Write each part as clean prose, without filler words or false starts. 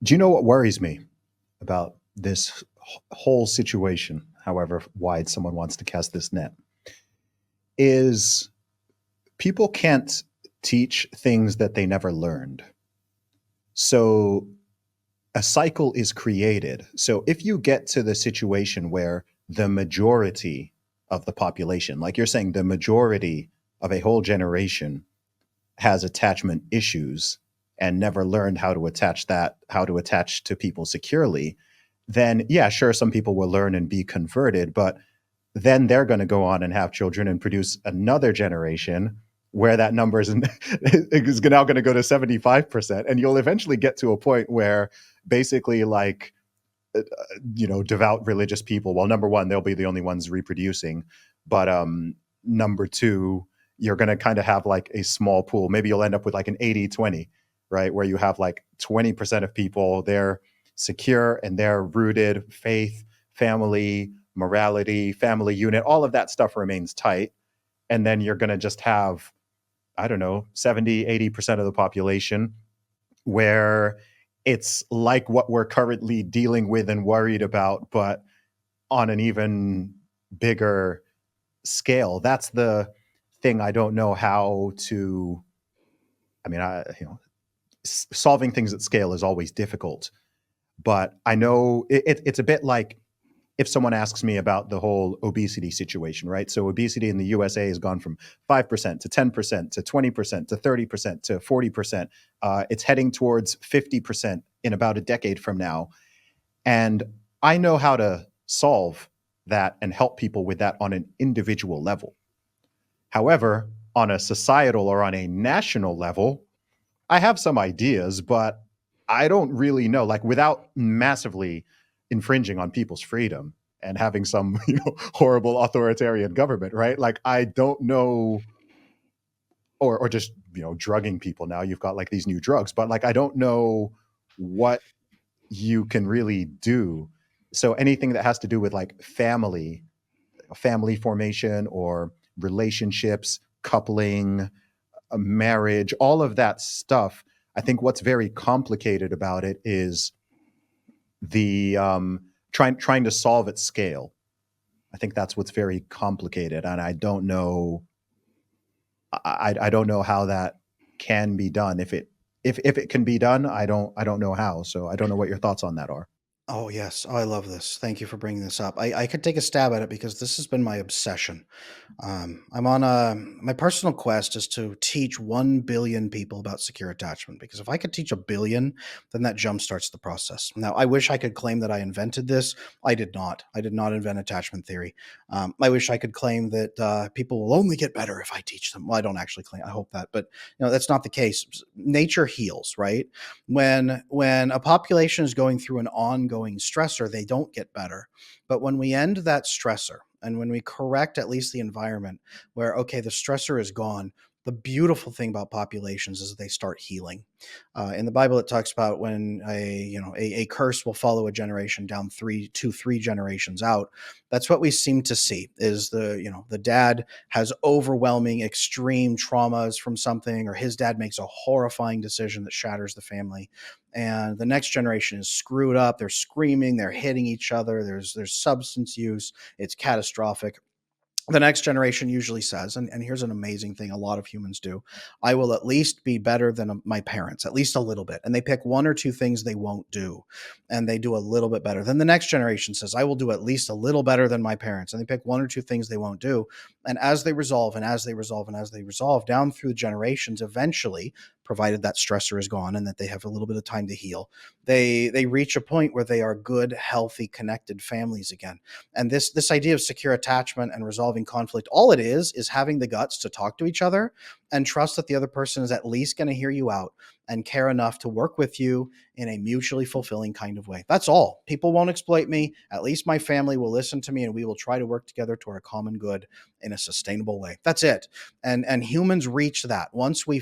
Do you know what worries me about this whole situation, however wide someone wants to cast this net, is people can't teach things that they never learned. So a cycle is created. So if you get to the situation where the majority of the population, like you're saying, the majority of a whole generation has attachment issues and never learned how to attach to people securely, then yeah, sure, some people will learn and be converted, but then they're going to go on and have children and produce another generation where that number is now going to go to 75%. And you'll eventually get to a point where basically, like, devout religious people, well, number one, they'll be the only ones reproducing. But number two, you're going to kind of have like a small pool. Maybe you'll end up with like an 80-20, right? Where you have like 20% of people, they're secure and they're rooted, faith, family, morality, family unit, all of that stuff remains tight. And then you're going to just have, I don't know, 70, 80% of the population where it's like what we're currently dealing with and worried about, but on an even bigger scale. That's the thing I don't know how to. I mean, solving things at scale is always difficult, but I know it's a bit like if someone asks me about the whole obesity situation, right? So obesity in the USA has gone from 5% to 10% to 20% to 30% to 40%. It's heading towards 50% in about a decade from now. And I know how to solve that and help people with that on an individual level. However, on a societal or on a national level, I have some ideas, but I don't really know, like without massively infringing on people's freedom and having some, horrible authoritarian government, right? Like I don't know, or just, drugging people. Now you've got like these new drugs, but like I don't know what you can really do. So anything that has to do with like family formation or relationships, coupling, a marriage, all of that stuff. I think what's very complicated about it is the trying to solve at scale. I think that's what's very complicated, and I don't know. I don't know how that can be done. If it can be done, I don't know how. So I don't know what your thoughts on that are. Oh, yes. Oh, I love this. Thank you for bringing this up. I could take a stab at it because this has been my obsession. I'm on my personal quest is to teach 1 billion people about secure attachment because if I could teach a billion, then that jumpstarts the process. Now, I wish I could claim that I invented this. I did not. I did not invent attachment theory. I wish I could claim that people will only get better if I teach them. Well, I don't actually claim. I hope that, but that's not the case. Nature heals, right? When a population is going through an ongoing stressor, they don't get better. But when we end that stressor and when we correct at least the environment where, okay, the stressor is gone, the beautiful thing about populations is they start healing. In the Bible, it talks about when a curse will follow a generation down 3 generations out. That's what we seem to see is the dad has overwhelming extreme traumas from something, or his dad makes a horrifying decision that shatters the family, and the next generation is screwed up. They're screaming, they're hitting each other, there's substance use, it's catastrophic. The next generation usually says, and here's an amazing thing a lot of humans do: I will at least be better than my parents, at least a little bit. And they pick one or two things they won't do, and they do a little bit better. Then the next generation says, I will do at least a little better than my parents. And they pick one or two things they won't do. And as they resolve, and as they resolve, and as they resolve down through the generations, eventually, provided that stressor is gone and that they have a little bit of time to heal, they reach a point where they are good, healthy, connected families again. And this idea of secure attachment and resolving conflict, all it is having the guts to talk to each other and trust that the other person is at least going to hear you out and care enough to work with you in a mutually fulfilling kind of way. That's all. People won't exploit me. At least my family will listen to me and we will try to work together toward a common good in a sustainable way. That's it. And humans reach that. Once we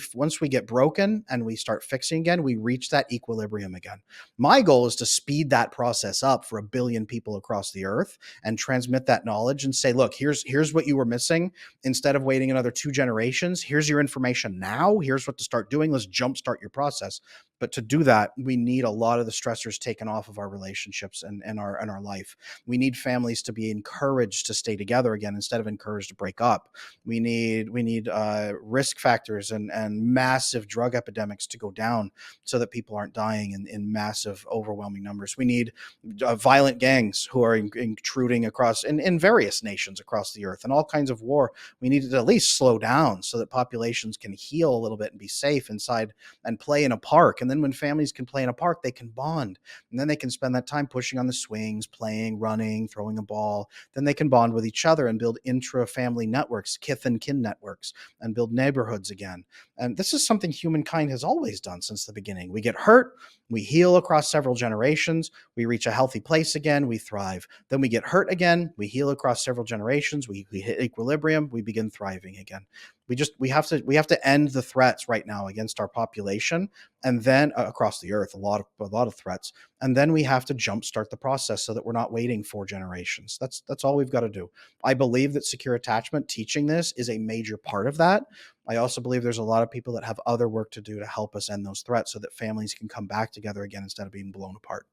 get broken and we start fixing again, we reach that equilibrium again. My goal is to speed that process up for 1 billion people across the earth and transmit that knowledge and say, look, here's what you were missing. Instead of waiting another 2 generations, here's your information now. Here's what to start doing. Let's jumpstart your process. But to do that, we need a lot of the stressors taken off of our relationships and our life. We need families to be encouraged to stay together again instead of encouraged to break up. We need risk factors and massive drug epidemics to go down so that people aren't dying in massive, overwhelming numbers. We need violent gangs who are intruding across in various nations across the earth and all kinds of war. We need to at least slow down so that populations can heal a little bit and be safe inside and play in a park. And then when families can play in a park, they can bond. And then they can spend that time pushing on the swings, playing, running, throwing a ball. Then they can bond with each other and build intra-family networks, kith and kin networks, and build neighborhoods again. And this is something humankind has always done since the beginning. We get hurt, we heal across several generations, we reach a healthy place again, we thrive. Then we get hurt again, we heal across several generations, we hit equilibrium, we begin thriving again. We have to end the threats right now against our population, and then across the earth, a lot of threats, and then we have to jumpstart the process so that we're not waiting 4 generations. That's all we've got to do. I believe that secure attachment teaching this is a major part of that. I also believe there's a lot of people that have other work to do to help us end those threats so that families can come back together again instead of being blown apart.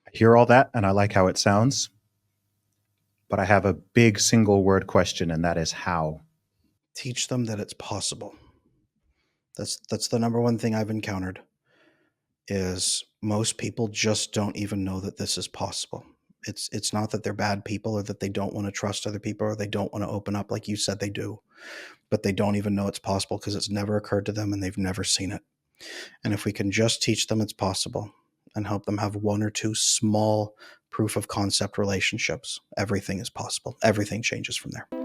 I hear all that and I like how it sounds, but I have a big single word question, and that is how. Teach them that it's possible. That's the number one thing I've encountered is most people just don't even know that this is possible. It's not that they're bad people or that they don't want to trust other people or they don't want to open up like you said they do, but they don't even know it's possible because it's never occurred to them and they've never seen it. And if we can just teach them it's possible and help them have 1 or 2 small proof of concept relationships, everything is possible. Everything changes from there.